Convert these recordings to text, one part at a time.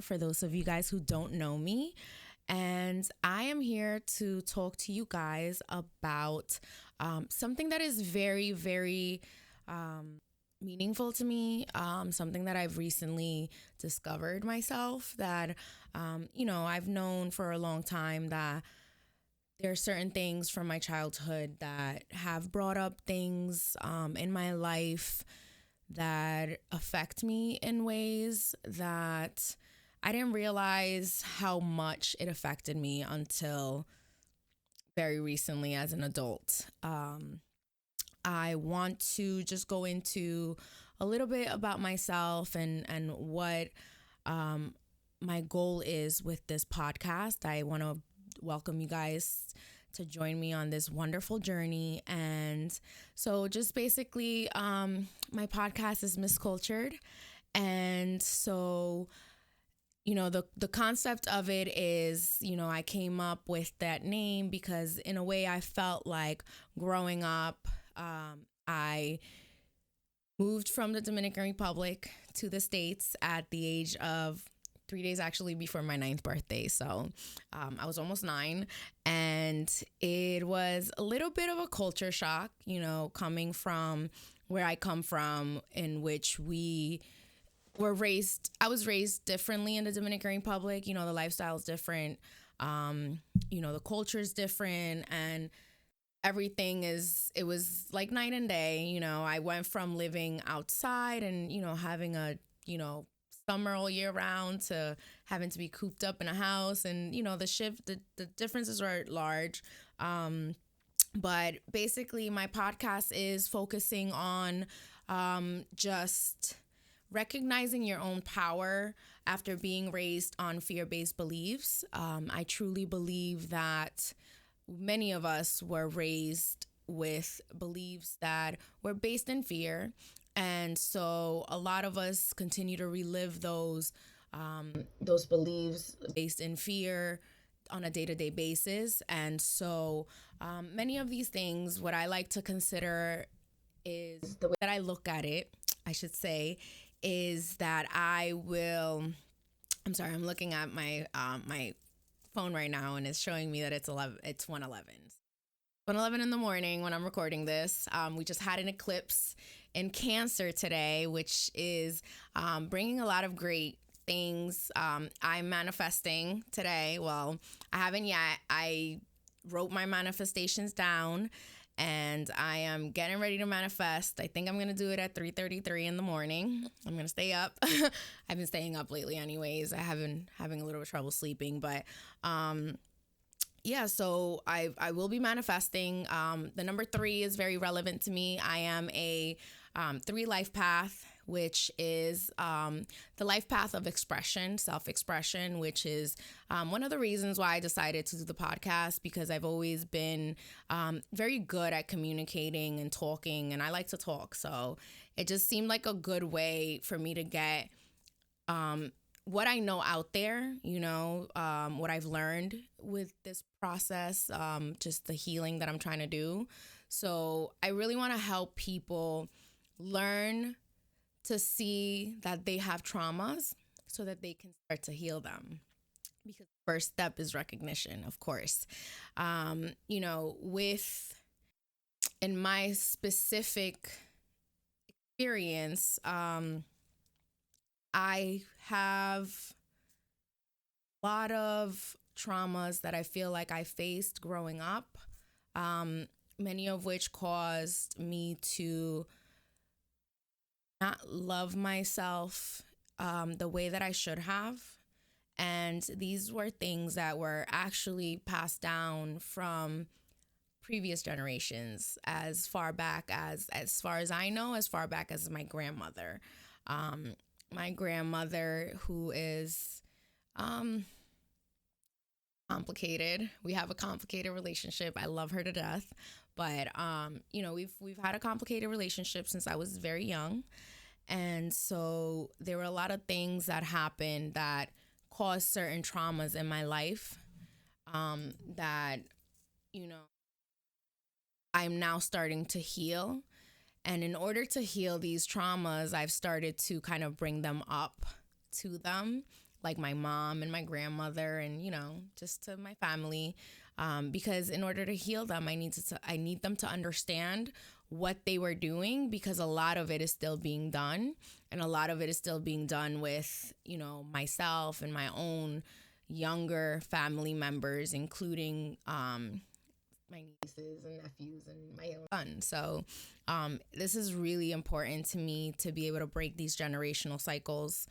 for those of you guys who don't know me. And I am here to talk to you guys about something that is very, very meaningful to me, something that I've recently discovered myself that, I've known for a long time that there are certain things from my childhood that have brought up things in my life that affect me in ways that I didn't realize how much it affected me until very recently as an adult. I want to just go into a little bit about myself and what my goal is with this podcast. I want to welcome you guys to join me on this wonderful journey. And so just basically, my podcast is Miscultured. And so, the concept of it is, I came up with that name because in a way I felt like growing up, I moved from the Dominican Republic to the States at the age of 3 days actually before my 9th birthday. So I was almost 9, and it was a little bit of a culture shock, coming from where I come from, in which I was raised differently in the Dominican Republic. The lifestyle is different. The culture is different, and it was like night and day. I went from living outside and, having a, summer all year round to having to be cooped up in a house, and the differences are large. But basically my podcast is focusing on just recognizing your own power after being raised on fear-based beliefs. I truly believe that many of us were raised with beliefs that were based in fear. And so a lot of us continue to relive those beliefs based in fear on a day-to-day basis. And so many of these things, what I like to consider is the way that I look at it, I should say, is that I'm looking at my phone right now, and it's showing me that it's 1:11. 1:11 in the morning when I'm recording this. We just had an eclipse in Cancer today, which is bringing a lot of great things. I'm manifesting today. Well, I haven't yet. I wrote my manifestations down, and I am getting ready to manifest. I think I'm going to do it at 3:33 in the morning. I'm going to stay up. I've been staying up lately anyways. I have been having a little trouble sleeping, but so I will be manifesting. The number 3 is very relevant to me. I am a 3 life path, which is the life path of expression, self-expression, which is one of the reasons why I decided to do the podcast, because I've always been very good at communicating and talking, and I like to talk. So it just seemed like a good way for me to get what I know out there, what I've learned with this process, just the healing that I'm trying to do. So I really want to help people learn to see that they have traumas so that they can start to heal them. Because the first step is recognition, of course. In my specific experience, I have a lot of traumas that I feel like I faced growing up, many of which caused me to not love myself the way that I should have. And these were things that were actually passed down from previous generations, as far as I know, as far back as my grandmother. My grandmother, who is complicated. We have a complicated relationship. I love her to death. But we've had a complicated relationship since I was very young. And so there were a lot of things that happened that caused certain traumas in my life that I'm now starting to heal. And in order to heal these traumas, I've started to kind of bring them up to them like my mom and my grandmother, and just to my family, because in order to heal them, I need them to understand what they were doing, because a lot of it is still being done, and a lot of it is still being done with myself and my own younger family members, including my nieces and nephews and my own son. So this is really important to me, to be able to break these generational cycles,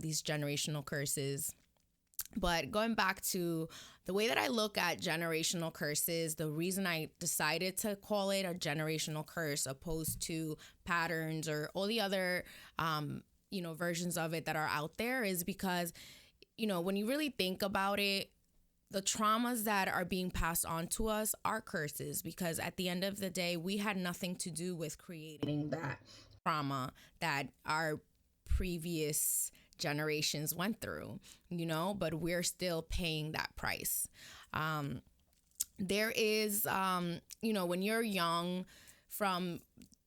these generational curses. But going back to the way that I look at generational curses, the reason I decided to call it a generational curse opposed to patterns or all the other, versions of it that are out there, is because, when you really think about it, the traumas that are being passed on to us are curses, because at the end of the day, we had nothing to do with creating that trauma that our previous generations went through, but we're still paying that price. There is, when you're young, from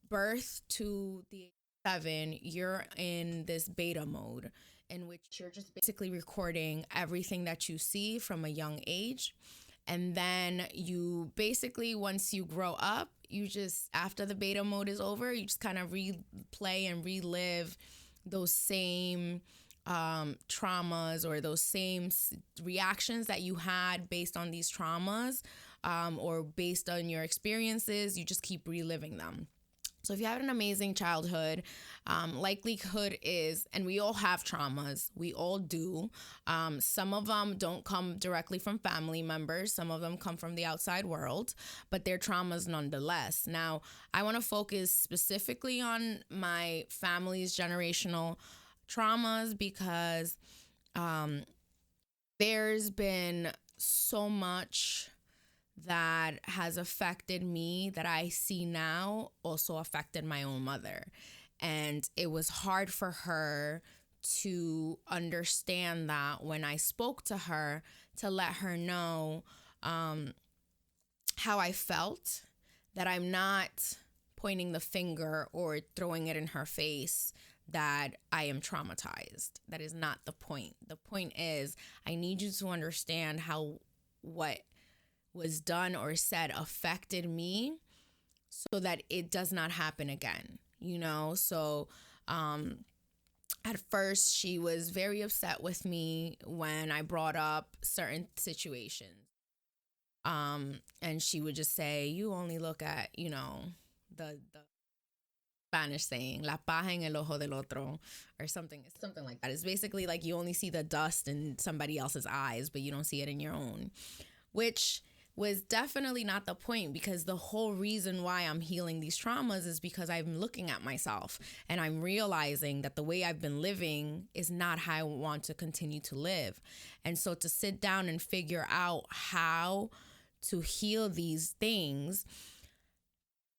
birth to the age of 7, you're in this beta mode, in which you're just basically recording everything that you see from a young age. And then you basically, once you grow up, you just, after the beta mode is over, you just kind of replay and relive those same traumas, or those same reactions that you had based on these traumas, or based on your experiences. You just keep reliving them. So if you have an amazing childhood, likelihood is, and we all have traumas, we all do. Some of them don't come directly from family members. Some of them come from the outside world, but they're traumas nonetheless. Now, I want to focus specifically on my family's generational traumas, because there's been so much that has affected me that I see now also affected my own mother. And it was hard for her to understand that when I spoke to her, to let her know how I felt, that I'm not pointing the finger or throwing it in her face that I am traumatized. That is not the point. The point is, I need you to understand how what was done or said affected me, so that it does not happen again, So at first, she was very upset with me when I brought up certain situations. And she would just say, you only look at, the Spanish saying, la paja en el ojo del otro, or something like that. It's basically like you only see the dust in somebody else's eyes, but you don't see it in your own, which was definitely not the point, because the whole reason why I'm healing these traumas is because I'm looking at myself and I'm realizing that the way I've been living is not how I want to continue to live. And so to sit down and figure out how to heal these things,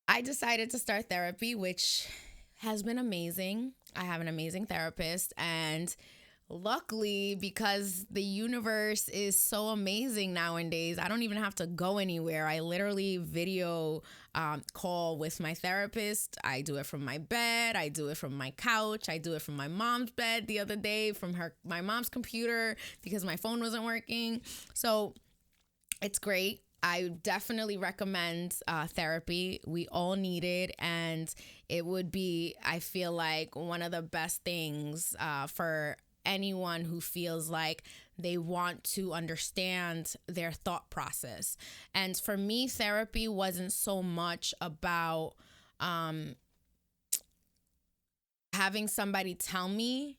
I decided to start therapy, which has been amazing. I have an amazing therapist, and luckily, because the universe is so amazing nowadays, I don't even have to go anywhere. I literally video call with my therapist. I do it from my bed. I do it from my couch. I do it from my mom's bed the other day, from my mom's computer, because my phone wasn't working. So it's great. I definitely recommend therapy. We all need it, and it would be, I feel like, one of the best things for anyone who feels like they want to understand their thought process. And for me, therapy wasn't so much about having somebody tell me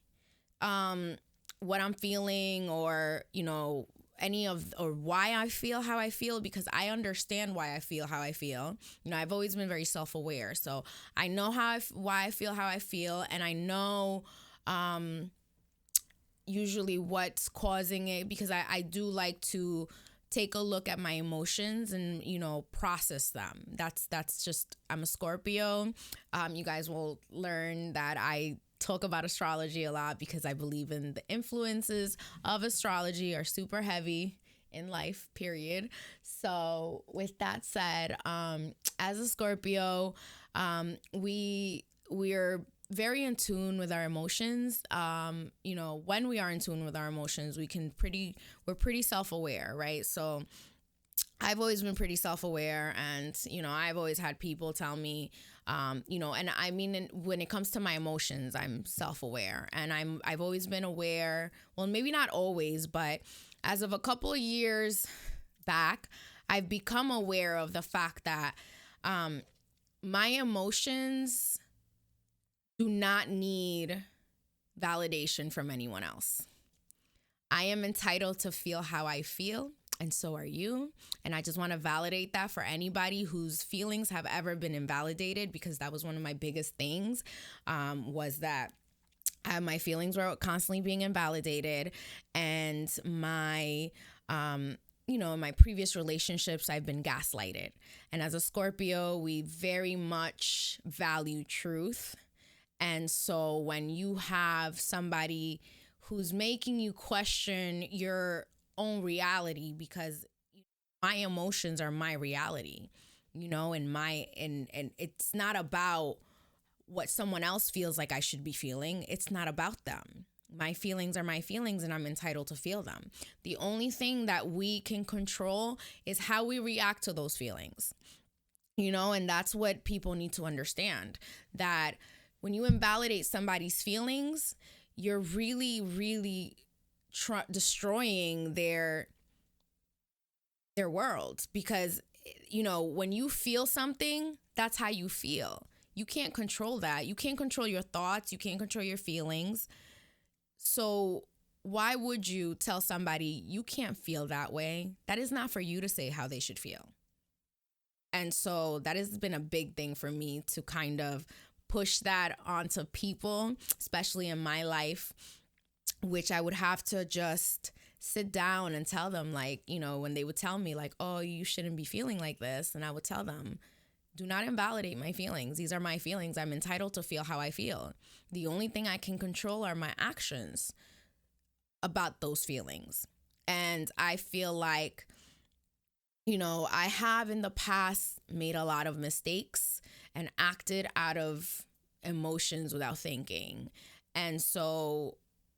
what I'm feeling, or or why I feel how I feel, because I understand why I feel how I feel. I've always been very self-aware, so I know why I feel how I feel, and I know usually what's causing it, because I do like to take a look at my emotions and process them. That's just, I'm a Scorpio. You guys will learn that I talk about astrology a lot, because I believe in the influences of astrology are super heavy in life, period. So with that said, as a Scorpio, we're very in tune with our emotions. When we are in tune with our emotions, we're pretty self-aware, right? So I've always been pretty self-aware, and I've always had people tell me, and I mean, when it comes to my emotions, I'm self-aware, and I've always been aware. Well, maybe not always, but as of a couple of years back, I've become aware of the fact that my emotions do not need validation from anyone else. I am entitled to feel how I feel, and so are you. And I just want to validate that for anybody whose feelings have ever been invalidated, because that was one of my biggest things, was that my feelings were constantly being invalidated. And in my previous relationships, I've been gaslighted. And as a Scorpio, we very much value truth. And so when you have somebody who's making you question your own reality, because my emotions are my reality, and it's not about what someone else feels like I should be feeling. It's not about them. My feelings are my feelings, and I'm entitled to feel them. The only thing that we can control is how we react to those feelings, and that's what people need to understand, that when you invalidate somebody's feelings, you're really, really destroying their world. Because, when you feel something, that's how you feel. You can't control that. You can't control your thoughts. You can't control your feelings. So why would you tell somebody you can't feel that way? That is not for you to say how they should feel. And so that has been a big thing for me, to kind of push that onto people, especially in my life, which I would have to just sit down and tell them, like, when they would tell me, like, oh, you shouldn't be feeling like this. And I would tell them, do not invalidate my feelings. These are my feelings. I'm entitled to feel how I feel. The only thing I can control are my actions about those feelings. And I feel like, I have in the past made a lot of mistakes and acted out of emotions without thinking. And so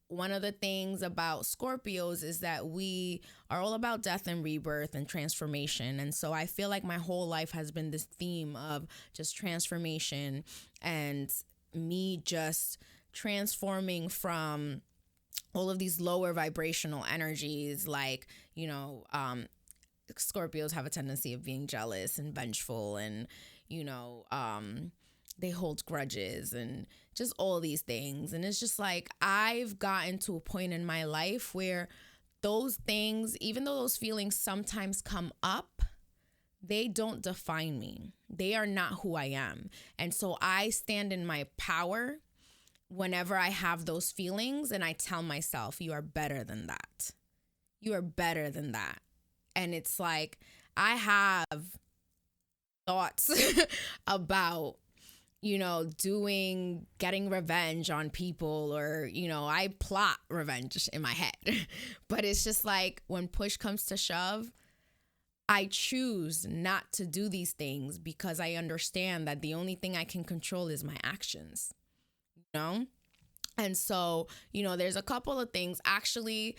one of the things about Scorpios is that we are all about death and rebirth and transformation. And so I feel like my whole life has been this theme of just transformation, and me just transforming from all of these lower vibrational energies, like, Scorpios have a tendency of being jealous and vengeful, and they hold grudges and just all these things. And it's just like, I've gotten to a point in my life where those things, even though those feelings sometimes come up, they don't define me. They are not who I am. And so I stand in my power whenever I have those feelings, and I tell myself, you are better than that. You are better than that. And it's like, I have thoughts about, getting revenge on people, or, I plot revenge in my head. But it's just like, when push comes to shove, I choose not to do these things, because I understand that the only thing I can control is my actions, And so, there's a couple of things. Actually,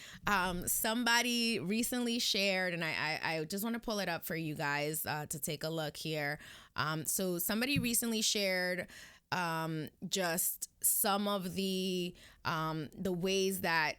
somebody recently shared, and I just want to pull it up for you guys to take a look here. So somebody recently shared just some of the ways that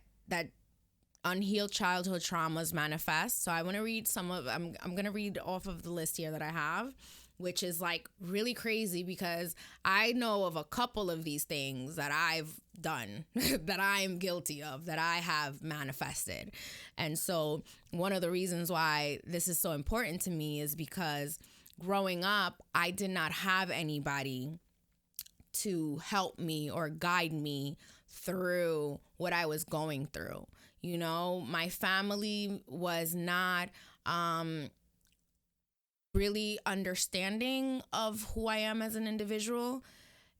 unhealed childhood traumas manifest. So I want to read I'm going to read off of the list here that I have, which is like really crazy, because I know of a couple of these things that I've done that I am guilty of, that I have manifested. And so one of the reasons why this is so important to me is because growing up, I did not have anybody to help me or guide me through what I was going through. My family was not really understanding of who I am as an individual,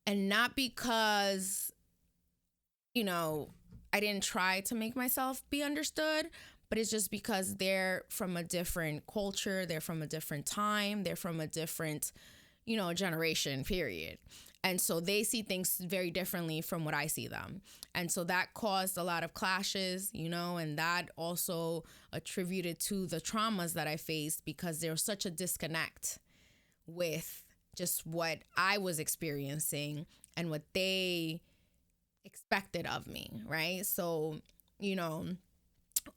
and not because, I didn't try to make myself be understood, but it's just because they're from a different culture, they're from a different time, they're from a different, generation, period. And so they see things very differently from what I see them. And so that caused a lot of clashes, and that also attributed to the traumas that I faced, because there was such a disconnect with just what I was experiencing and what they expected of me, right? So,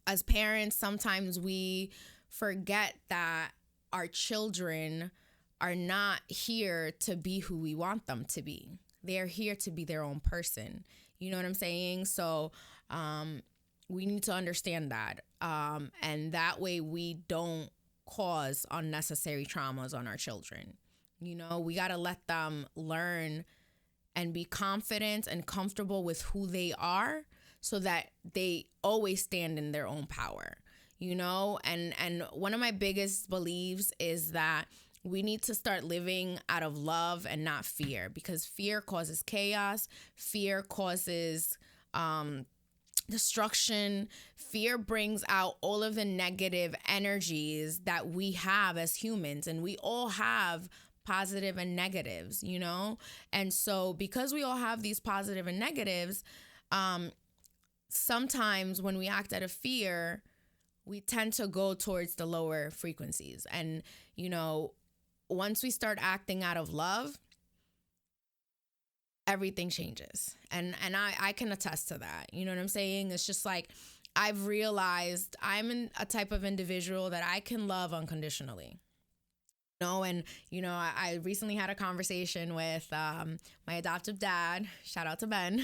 as parents, sometimes we forget that our children are not here to be who we want them to be. They're here to be their own person. You know what I'm saying? So we need to understand that. And that way we don't cause unnecessary traumas on our children. We got to let them learn and be confident and comfortable with who they are, so that they always stand in their own power, and one of my biggest beliefs is that we need to start living out of love and not fear, because fear causes chaos. Fear causes destruction. Fear brings out all of the negative energies that we have as humans, and we all have positive and negatives, and so because we all have these positive and negatives, sometimes when we act out of fear, we tend to go towards the lower frequencies. And, once we start acting out of love, everything changes. And I can attest to that. You know what I'm saying? It's just like, I've realized I'm a type of individual that I can love unconditionally. And, I recently had a conversation with my adoptive dad, shout out to Ben,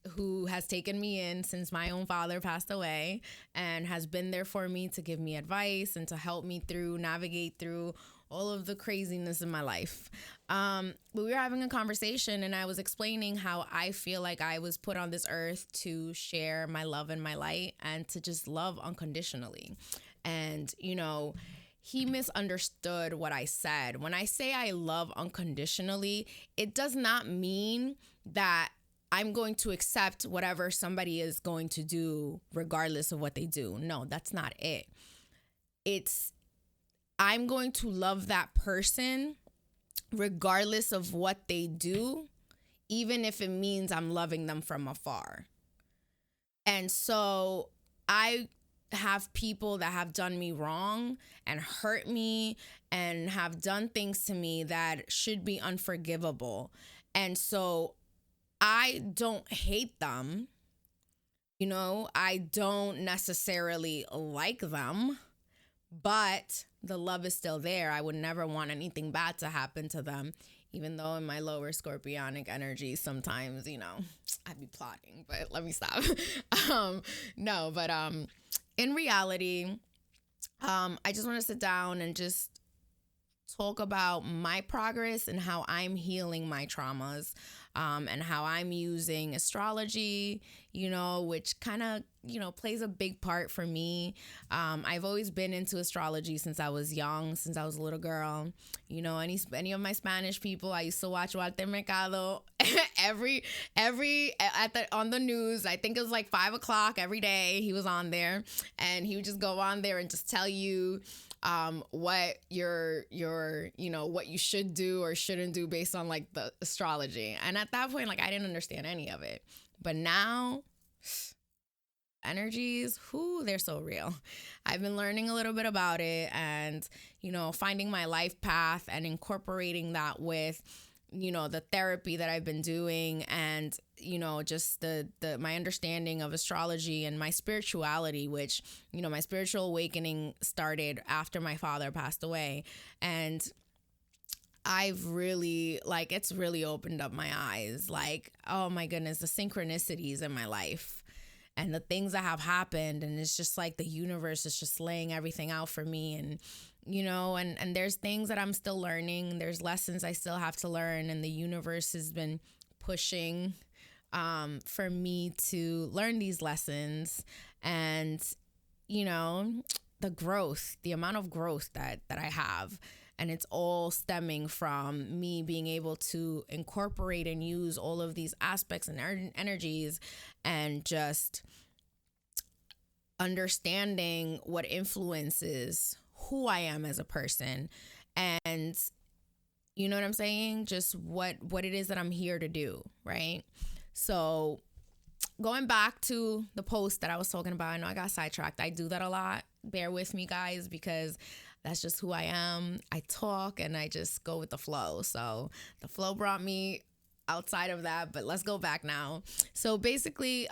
who has taken me in since my own father passed away, and has been there for me to give me advice and to help me navigate through all of the craziness in my life. But we were having a conversation, and I was explaining how I feel like I was put on this earth to share my love and my light, and to just love unconditionally. And, he misunderstood what I said. When I say I love unconditionally, it does not mean that I'm going to accept whatever somebody is going to do regardless of what they do. No, that's not it. It's, I'm going to love that person regardless of what they do, even if it means I'm loving them from afar. And so I have people that have done me wrong and hurt me and have done things to me that should be unforgivable. And so I don't hate them. I don't necessarily like them, but the love is still there. I would never want anything bad to happen to them, even though in my lower scorpionic energy, sometimes, I'd be plotting, but let me stop. No, but in reality, I just want to sit down and just talk about my progress and how I'm healing my traumas, and how I'm using astrology, which kind of, plays a big part for me. I've always been into astrology since I was young, since I was a little girl. Any of my Spanish people, I used to watch Walter Mercado on the news. I think it was like 5:00 every day. He was on there, and he would just go on there and just tell you what what you should do or shouldn't do based on like the astrology. And at that point, like, I didn't understand any of it. But now, energies, they're so real. I've been learning a little bit about it, and, finding my life path and incorporating that with, the therapy that I've been doing, and, just my understanding of astrology and my spirituality, which, my spiritual awakening started after my father passed away. And I've really, it's really opened up my eyes. Like, oh my goodness, the synchronicities in my life and the things that have happened. And it's just like the universe is just laying everything out for me. And, and there's things that I'm still learning. There's lessons I still have to learn. And the universe has been pushing for me to learn these lessons. And, the growth, the amount of growth that I have. And it's all stemming from me being able to incorporate and use all of these aspects and energies, and just understanding what influences who I am as a person. And You know what I'm saying? Just what it is that I'm here to do, right? So going back to the post that I was talking about, I know I got sidetracked. I do that a lot. Bear with me, guys, because that's just who I am. I talk and I just go with the flow. So the flow brought me outside of that, but let's go back now. So basically,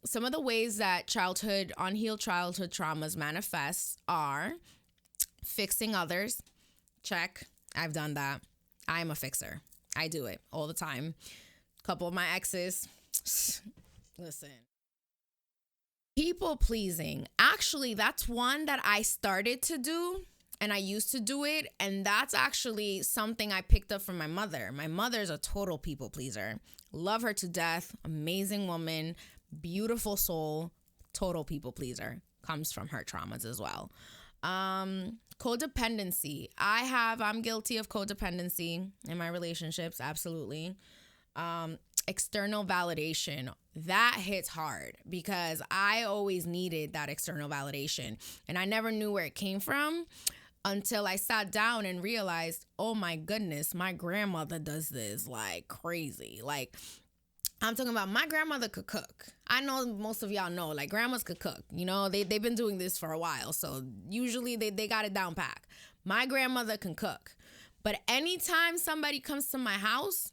some of the ways that unhealed childhood traumas manifest are fixing others. Check. I've done that. I'm a fixer. I do it all the time. A couple of my exes, listen. People pleasing. Actually, that's one that I started to do, and I used to do it. And that's actually something I picked up from my mother. My mother's a total people pleaser. Love her to death. Amazing woman. Beautiful soul. Total people pleaser. Comes from her traumas as well. Codependency. I'm guilty of codependency in my relationships. Absolutely. External validation. That hits hard because I always needed that external validation and I never knew where it came from until I sat down and realized, oh my goodness, my grandmother does this like crazy. Like, I'm talking about my grandmother could cook. I know most of y'all know, like, grandmas could cook. You know, they've been doing this for a while. So usually they got it down pat. My grandmother can cook. But anytime somebody comes to my house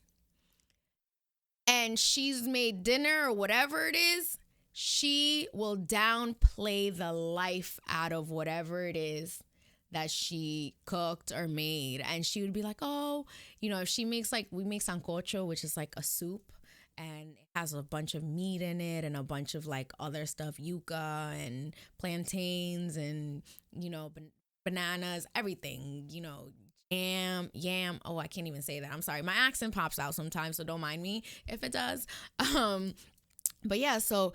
and she's made dinner or whatever it is, she will downplay the life out of whatever it is that she cooked or made. And she would be like, oh, if she makes, like, we make sancocho, which is like a soup. And it has a bunch of meat in it and a bunch of like other stuff, yuca and plantains and, bananas, everything, yam. Oh, I can't even say that. I'm sorry. My accent pops out sometimes, so don't mind me if it does. But yeah, so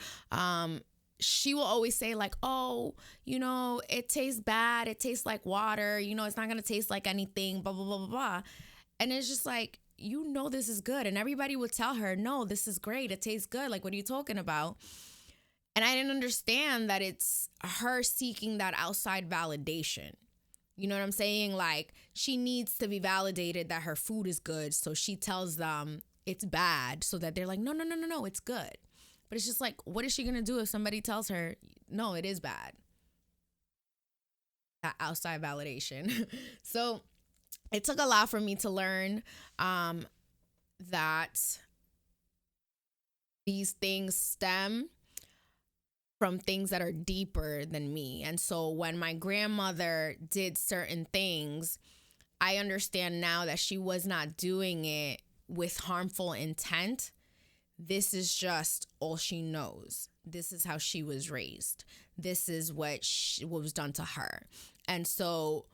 she will always say like, oh, it tastes bad. It tastes like water. It's not going to taste like anything, blah, blah, blah, blah, blah. And it's just like, this is good. And everybody would tell her, no, this is great. It tastes good. Like, what are you talking about? And I didn't understand that it's her seeking that outside validation. You know what I'm saying? Like, she needs to be validated that her food is good. So she tells them it's bad so that they're like, no, it's good. But it's just like, what is she going to do if somebody tells her, no, it is bad? That outside validation. So it took a lot for me to learn that these things stem from things that are deeper than me. And so when my grandmother did certain things, I understand now that she was not doing it with harmful intent. This is just all she knows. This is how she was raised. This is what was done to her. And so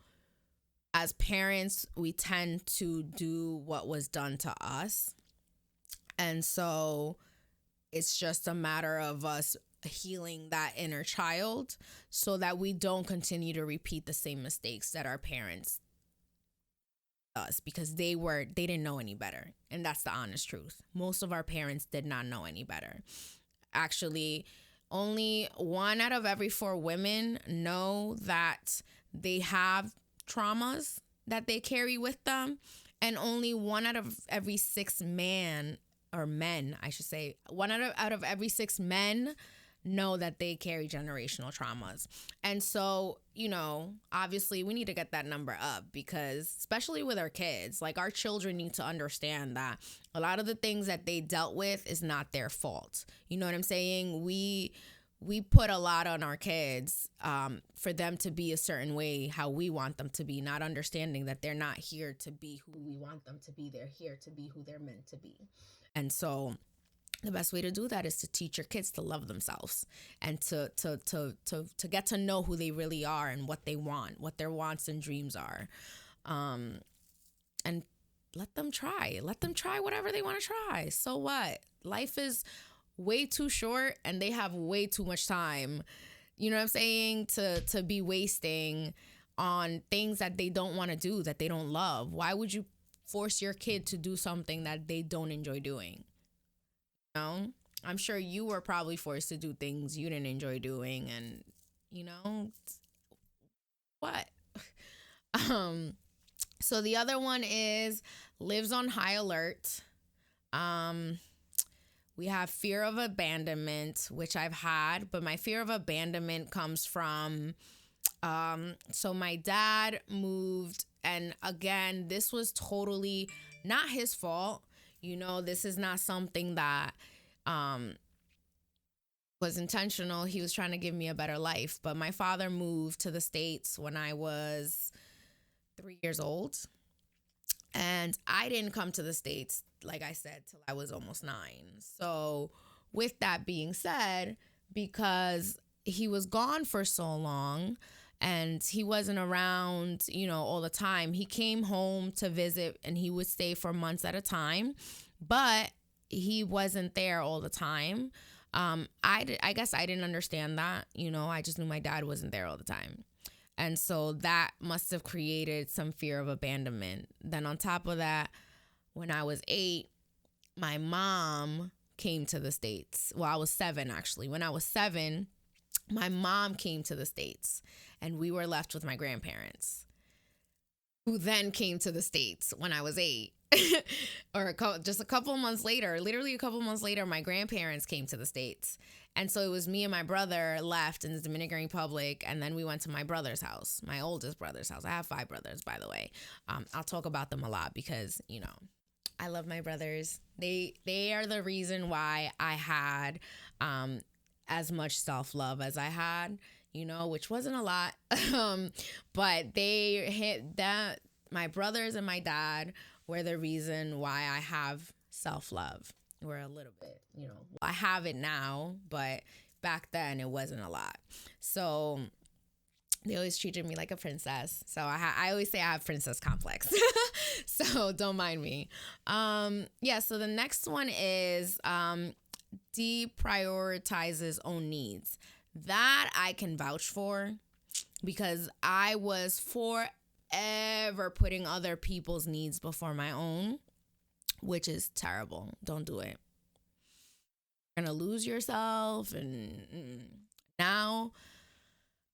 as parents, we tend to do what was done to us. And so it's just a matter of us healing that inner child so that we don't continue to repeat the same mistakes that our parents us, because they didn't know any better. And that's the honest truth. Most of our parents did not know any better. Actually, only 1 out of every 4 women know that they have traumas that they carry with them, and only 1 out of every 6 men, 1 out of every 6 men know that they carry generational traumas. And so, obviously we need to get that number up, because especially with our kids, like, our children need to understand that a lot of the things that they dealt with is not their fault. You know what I'm saying? We put a lot on our kids for them to be a certain way, how we want them to be, not understanding that they're not here to be who we want them to be. They're here to be who they're meant to be. And so the best way to do that is to teach your kids to love themselves and to get to know who they really are and what they want, what their wants and dreams are. And let them try whatever they want to try. So what? Life is way too short and they have way too much time, you know what I'm saying, to be wasting on things that they don't want to do, that they don't love. Why would you force your kid to do something that they don't enjoy doing? I'm sure you were probably forced to do things you didn't enjoy doing, and what? So the other one is lives on high alert. We have fear of abandonment, which I've had, but my fear of abandonment comes from, so my dad moved, and again, this was totally not his fault. This is not something that was intentional. He was trying to give me a better life, but my father moved to the States when I was 3 years old. And I didn't come to the States, like I said, till I was almost 9. So with that being said, because he was gone for so long and he wasn't around, all the time, he came home to visit and he would stay for months at a time, but he wasn't there all the time. I guess I didn't understand that, I just knew my dad wasn't there all the time. And so that must have created some fear of abandonment. Then on top of that, when I was 8, my mom came to the States. Well, I was 7, actually. When I was 7, my mom came to the States, and we were left with my grandparents, who then came to the States when I was 8. Just a couple of months later, literally a couple of months later, my grandparents came to the States. And so it was me and my brother left in the Dominican Republic, and then we went to my brother's house, my oldest brother's house. I have 5 brothers, by the way. I'll talk about them a lot because, I love my brothers. They are the reason why I had as much self-love as I had, which wasn't a lot. But they hit that. My brothers and my dad were the reason why I have self-love. We're a little bit, I have it now, but back then it wasn't a lot. So they always treated me like a princess. So I always say I have princess complex. So don't mind me. So the next one is deprioritizes own needs. That I can vouch for because I was forever putting other people's needs before my own, which is terrible. Don't do it. You're going to lose yourself. And now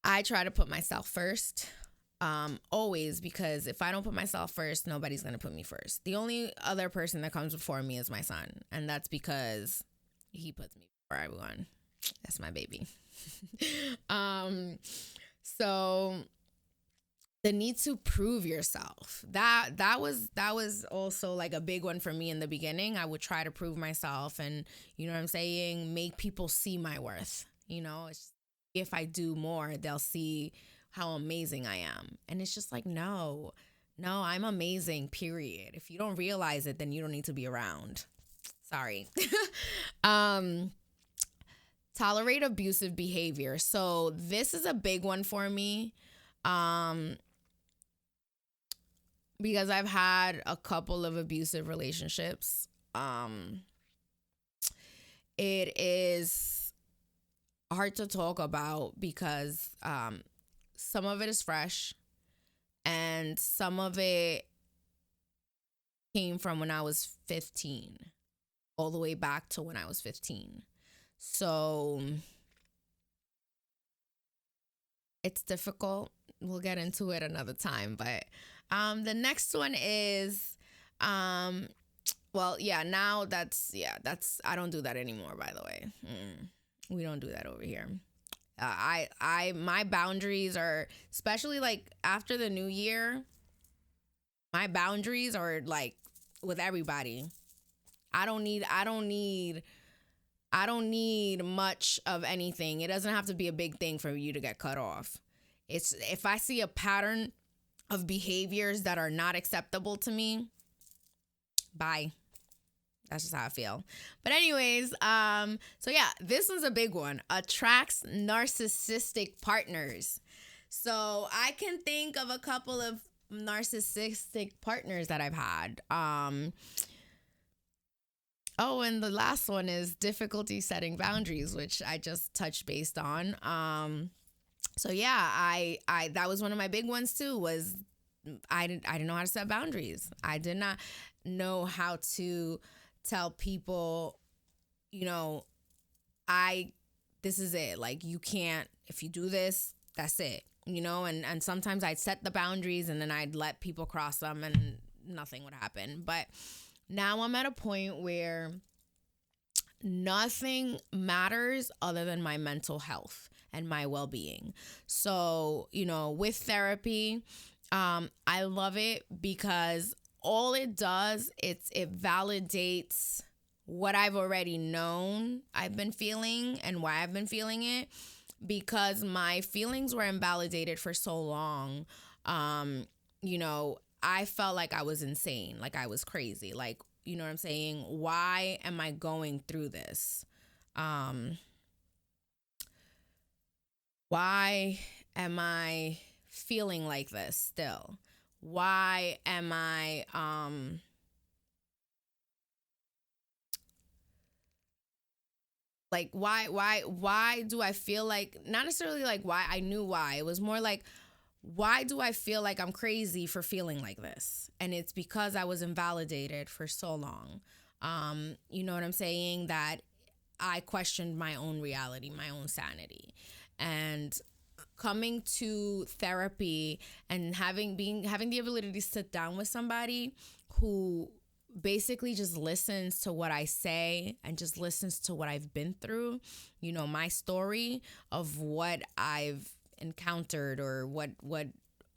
I try to put myself first, always, because if I don't put myself first, nobody's going to put me first. The only other person that comes before me is my son, and that's because he puts me before everyone. That's my baby. So the need to prove yourself, that was also like a big one for me in the beginning. I would try to prove myself and, what I'm saying, make people see my worth. If I do more, they'll see how amazing I am. And it's just like, no, I'm amazing, period. If you don't realize it, then you don't need to be around. Sorry. Tolerate abusive behavior. So this is a big one for me. Because I've had a couple of abusive relationships. It is hard to talk about because some of it is fresh and some of it came from when I was 15, all the way back to when I was 15. So it's difficult. We'll get into it another time, but the next one is, now that's, I don't do that anymore, by the way. We don't do that over here. My boundaries are, especially like after the new year, my boundaries are like with everybody. I don't need much of anything. It doesn't have to be a big thing for you to get cut off. It's if I see a pattern of behaviors that are not acceptable to me, bye. That's just how I feel. But anyways, this one's a big one. Attracts narcissistic partners. So I can think of a couple of narcissistic partners that I've had. And the last one is difficulty setting boundaries, which I just touched based on. I that was one of my big ones too, was I didn't know how to set boundaries. I did not know how to tell people, this is it. Like, you can't, if you do this, that's it. and sometimes I'd set the boundaries and then I'd let people cross them and nothing would happen. But now I'm at a point where nothing matters other than my mental health and my well-being. So, with therapy, I love it because all it does, it validates what I've already known I've been feeling and why I've been feeling it, because my feelings were invalidated for so long. I felt like I was insane, like I was crazy, like, you know what I'm saying? Why am I going through this? Why am I feeling like this still? Why am I like why do I feel like, not necessarily like why, I knew why. It was more like, why do I feel like I'm crazy for feeling like this? And it's because I was invalidated for so long. You know what I'm saying? That I questioned my own reality, my own sanity. And coming to therapy and having the ability to sit down with somebody who basically just listens to what I say and just listens to what I've been through, my story of what I've encountered or what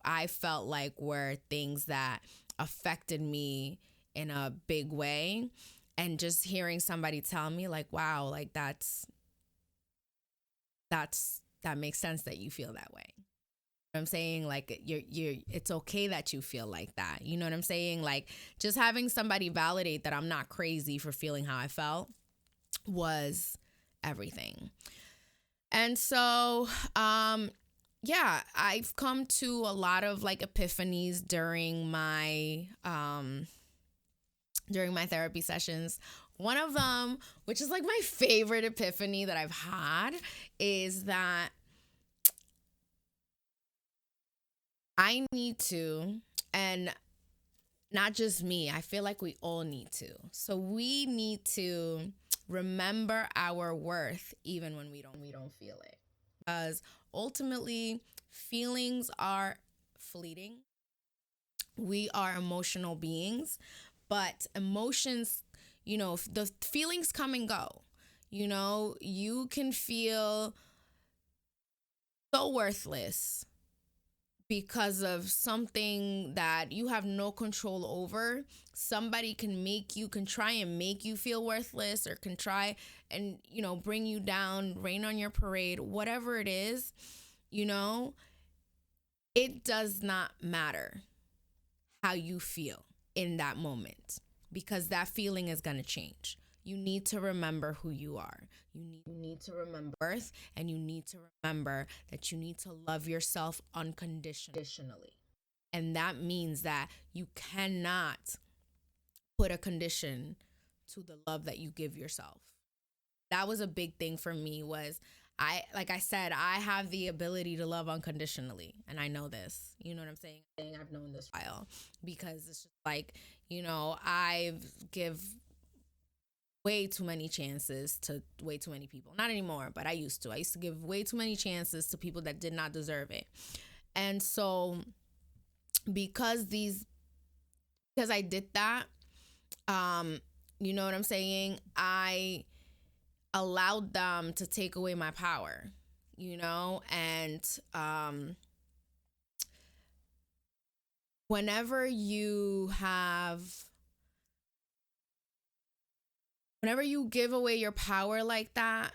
I felt like were things that affected me in a big way, and just hearing somebody tell me like, wow, like that makes sense that you feel that way. I'm saying, like, you're it's okay that you feel like that. You know what I'm saying? Like, just having somebody validate that I'm not crazy for feeling how I felt was everything. And so yeah, I've come to a lot of like epiphanies during my therapy sessions. One of them, which is like my favorite epiphany that I've had, is that I need to, and not just me, I feel like we all need to. So we need to remember our worth even when we don't feel it. Because ultimately, feelings are fleeting. We are emotional beings, but emotions, the feelings come and go. You can feel so worthless because of something that you have no control over. Somebody can try and make you feel worthless, or can try and, bring you down, rain on your parade, whatever it is, it does not matter how you feel in that moment, because that feeling is going to change. You need to remember who you are. You need to remember worth, and you need to remember that you need to love yourself unconditionally. And that means that you cannot put a condition to the love that you give yourself. That was a big thing for me. Was like I said, I have the ability to love unconditionally, and I know this. You know what I'm saying? I've known this for a while, because it's just like, I've give way too many chances to way too many people. Not anymore, but I used to. I used to give way too many chances to people that did not deserve it. And so because I did that, you know what I'm saying? I allowed them to take away my power, and whenever you give away your power like that,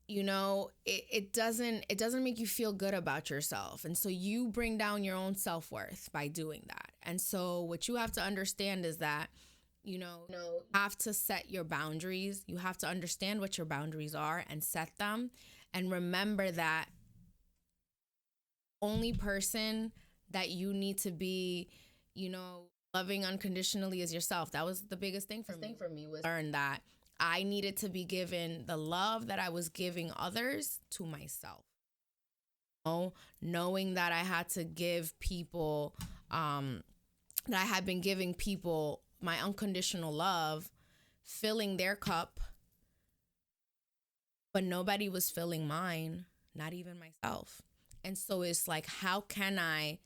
it doesn't make you feel good about yourself. And so you bring down your own self-worth by doing that. And so what you have to understand is that, you have to set your boundaries. You have to understand what your boundaries are and set them. And remember that only person that you need to be, loving unconditionally is yourself. That was the biggest thing for me was learn that I needed to be given the love that I was giving others to myself. Knowing that I had to give people, that I had been giving people my unconditional love, filling their cup, but nobody was filling mine, not even myself. And so it's like, how can I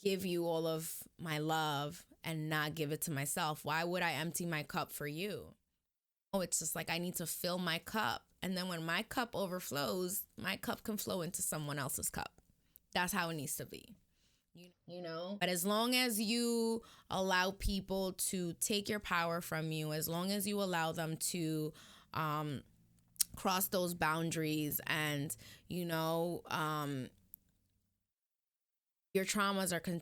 give you all of my love and not give it to myself? Why would I empty my cup for you? Oh, it's just like I need to fill my cup. And then when my cup overflows, my cup can flow into someone else's cup. That's how it needs to be. You know? But as long as you allow people to take your power from you, as long as you allow them to cross those boundaries and, your traumas are going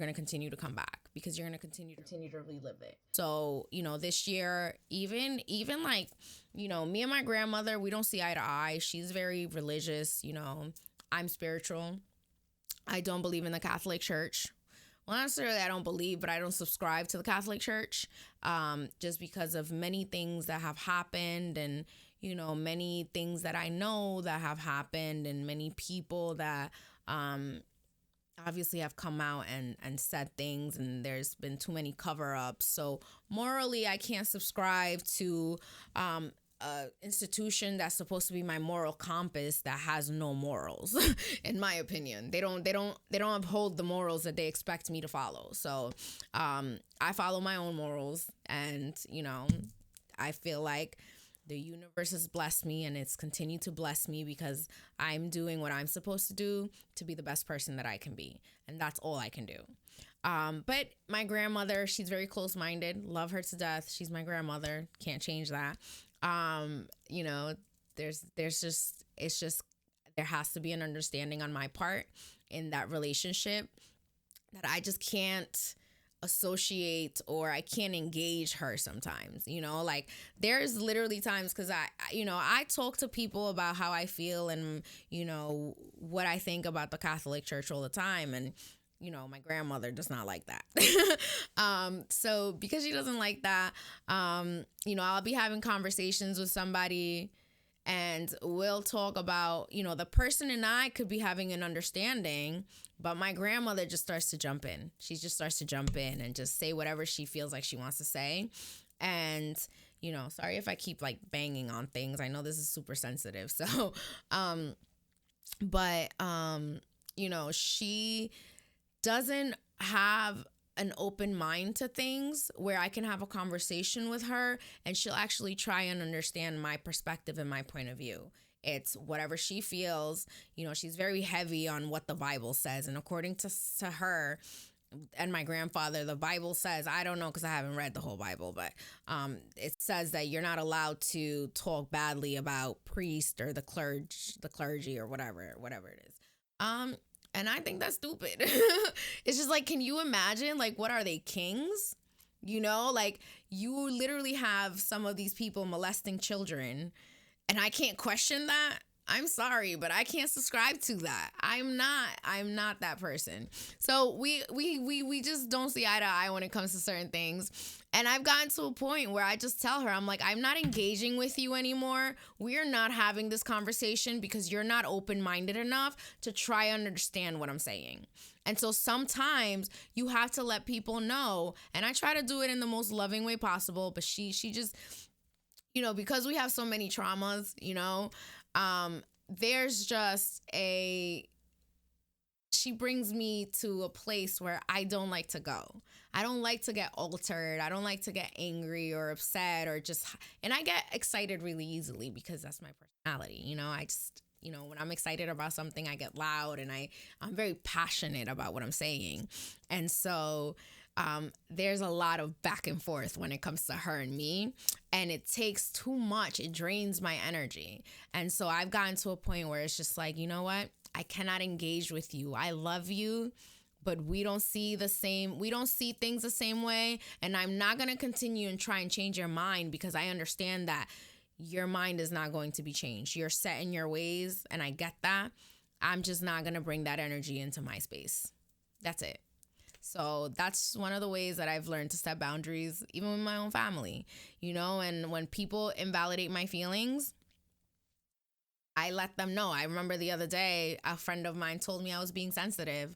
to continue to come back because you're going to continue to relive it. So, this year, even like, me and my grandmother, we don't see eye to eye. She's very religious. I'm spiritual. I don't believe in the Catholic Church. Well, not necessarily I don't believe, but I don't subscribe to the Catholic Church, just because of many things that have happened, and many things that I know that have happened, and many people that obviously have come out and said things, and there's been too many cover-ups. So morally, I can't subscribe to a institution that's supposed to be my moral compass that has no morals. In my opinion, they don't uphold the morals that they expect me to follow. So I follow my own morals, and I feel like the universe has blessed me, and it's continued to bless me because I'm doing what I'm supposed to do to be the best person that I can be. And that's all I can do. But my grandmother, she's very close-minded. Love her to death. She's my grandmother. Can't change that. There has to be an understanding on my part in that relationship that I just can't associate, or I can't engage her sometimes. Like there's literally times, because I talk to people about how I feel and what I think about the Catholic Church all the time, and my grandmother does not like that. So because she doesn't like that, I'll be having conversations with somebody, and we'll talk about, the person and I could be having an understanding, but my grandmother just starts to jump in. She just starts to jump in and just say whatever she feels like she wants to say. And, sorry if I keep like banging on things. I know this is super sensitive. So, she doesn't have an open mind to things where I can have a conversation with her and she'll actually try and understand my perspective and my point of view. It's whatever she feels. She's very heavy on what the Bible says. And according to her and my grandfather, the Bible says, I don't know because I haven't read the whole Bible, but it says that you're not allowed to talk badly about priest or the clergy or whatever it is. And I think that's stupid. It's just like, can you imagine, like, what are they, kings? Like, you literally have some of these people molesting children, and I can't question that. I'm sorry, but I can't subscribe to that. I'm not that person. So we just don't see eye to eye when it comes to certain things. And I've gotten to a point where I just tell her, I'm like, I'm not engaging with you anymore. We're not having this conversation because you're not open-minded enough to try and understand what I'm saying. And so sometimes you have to let people know, and I try to do it in the most loving way possible, but she just, because we have so many traumas, there's just she brings me to a place where I don't like to go. I don't like to get altered. I don't like to get angry or upset and I get excited really easily because that's my personality. I just, when I'm excited about something, I get loud, and I'm very passionate about what I'm saying. And so there's a lot of back and forth when it comes to her and me, and it takes too much. It drains my energy. And so I've gotten to a point where it's just like, you know what? I cannot engage with you. I love you, but we don't see things the same way. And I'm not going to continue and try and change your mind because I understand that your mind is not going to be changed. You're set in your ways, and I get that. I'm just not going to bring that energy into my space. That's it. So that's one of the ways that I've learned to set boundaries, even with my own family, and when people invalidate my feelings, I let them know. I remember the other day, a friend of mine told me I was being sensitive,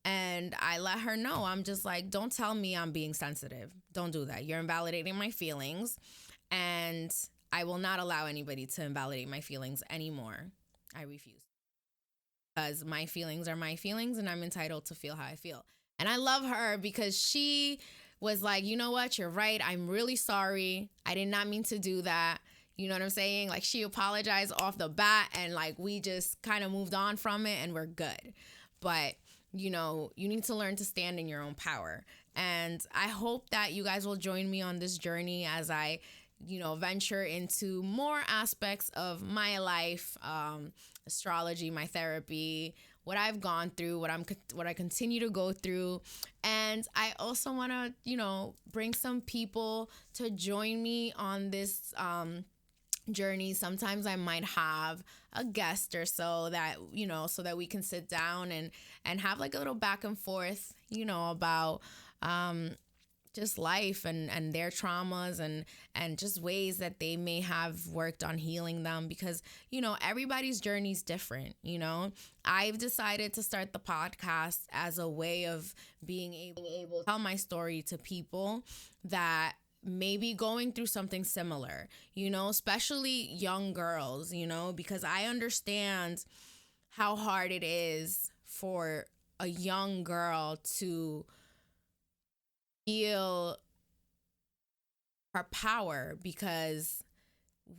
and I let her know. I'm just like, don't tell me I'm being sensitive. Don't do that. You're invalidating my feelings, and I will not allow anybody to invalidate my feelings anymore. I refuse. because my feelings are my feelings and I'm entitled to feel how I feel. And I love her because she was like, you know what, you're right. I'm really sorry. I did not mean to do that. You know what I'm saying? Like, she apologized off the bat, and like we just kind of moved on from it and we're good. But you know, you need to learn to stand in your own power. And I hope that you guys will join me on this journey as I, you know, venture into more aspects of my life, astrology, my therapy, what I've gone through, what I continue to go through. And I also want to, you know, bring some people to join me on this journey. Sometimes I might have a guest or so that, you know, so that we can sit down and have like a little back and forth, you know, about just life and their traumas and just ways that they may have worked on healing them, because you know, everybody's journey is different. You know, I've decided to start the podcast as a way of being able to tell my story to people that maybe going through something similar, you know, especially young girls, you know, because I understand how hard it is for a young girl to feel her power, because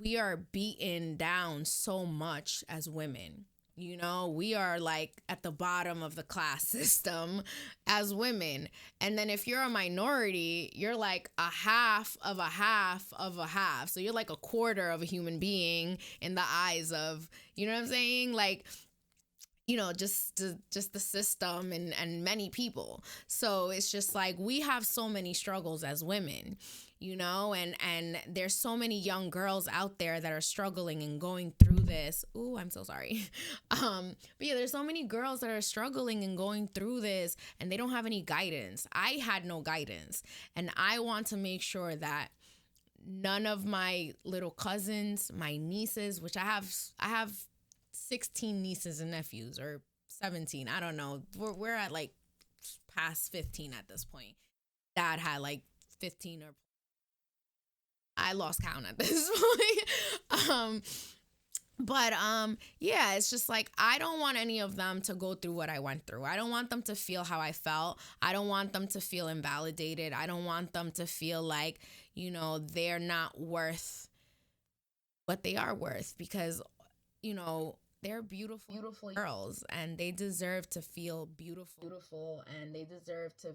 we are beaten down so much as women. You know, we are like at the bottom of the class system as women. And then if you're a minority, you're like a half of a half of a half. So you're like a quarter of a human being in the eyes of, you know what I'm saying? Like, you know, just the system and many people. So it's just like we have so many struggles as women, you know, and there's so many young girls out there that are struggling and going through this. Ooh, I'm so sorry. But yeah, there's so many girls that are struggling and going through this and they don't have any guidance. I had no guidance, and I want to make sure that none of my little cousins, my nieces, which I have 16 nieces and nephews, or 17. I don't know. We're at like past 15 at this point. Dad had like 15, or I lost count at this point. But yeah, it's just like I don't want any of them to go through what I went through. I don't want them to feel how I felt. I don't want them to feel invalidated. I don't want them to feel like, you know, they're not worth what they are worth, because, you know, they're beautiful girls and they deserve to feel beautiful, and they deserve to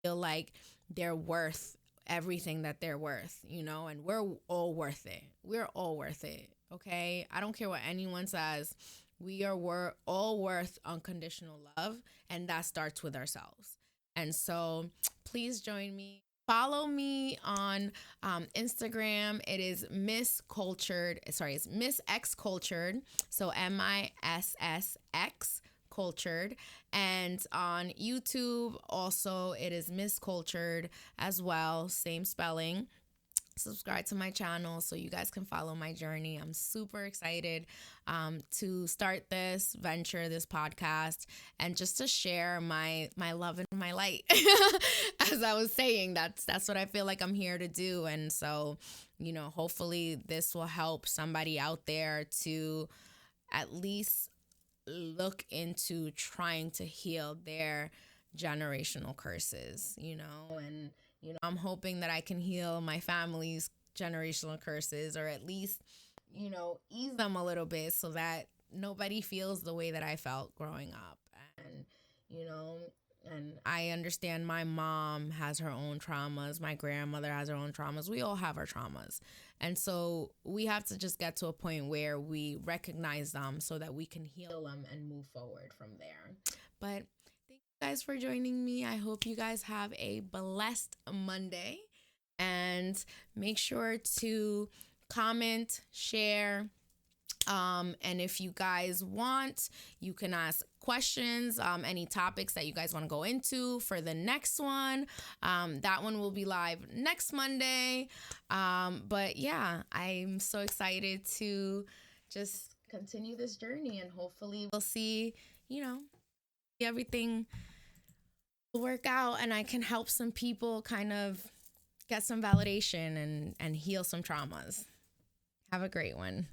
feel like they're worth everything that they're worth, you know, and we're all worth it. We're all worth it. Okay. I don't care what anyone says. We are all worth unconditional love, and that starts with ourselves. And so please join me. Follow me on Instagram. It is Miss Cultured. Sorry, it's Miss X Cultured. So MISSX Cultured. And on YouTube, also, it is Miss Cultured as well. Same spelling. Subscribe to my channel so you guys can follow my journey. I'm super excited to start this venture, this podcast, and just to share my love and my light. As I was saying, that's what I feel like I'm here to do. And so, you know, hopefully this will help somebody out there to at least look into trying to heal their generational curses, you know, and you know, I'm hoping that I can heal my family's generational curses, or at least, you know, ease them a little bit so that nobody feels the way that I felt growing up. And, you know, and I understand my mom has her own traumas. My grandmother has her own traumas. We all have our traumas. And so we have to just get to a point where we recognize them so that we can heal them and move forward from there. But guys for joining me. I hope you guys have a blessed Monday, and make sure to comment, share, and if you guys want, you can ask questions, any topics that you guys want to go into for the next one. That one will be live next Monday. But yeah, I'm so excited to just continue this journey, and hopefully we'll see, you know, everything work out, and I can help some people kind of get some validation and heal some traumas. Have a great one.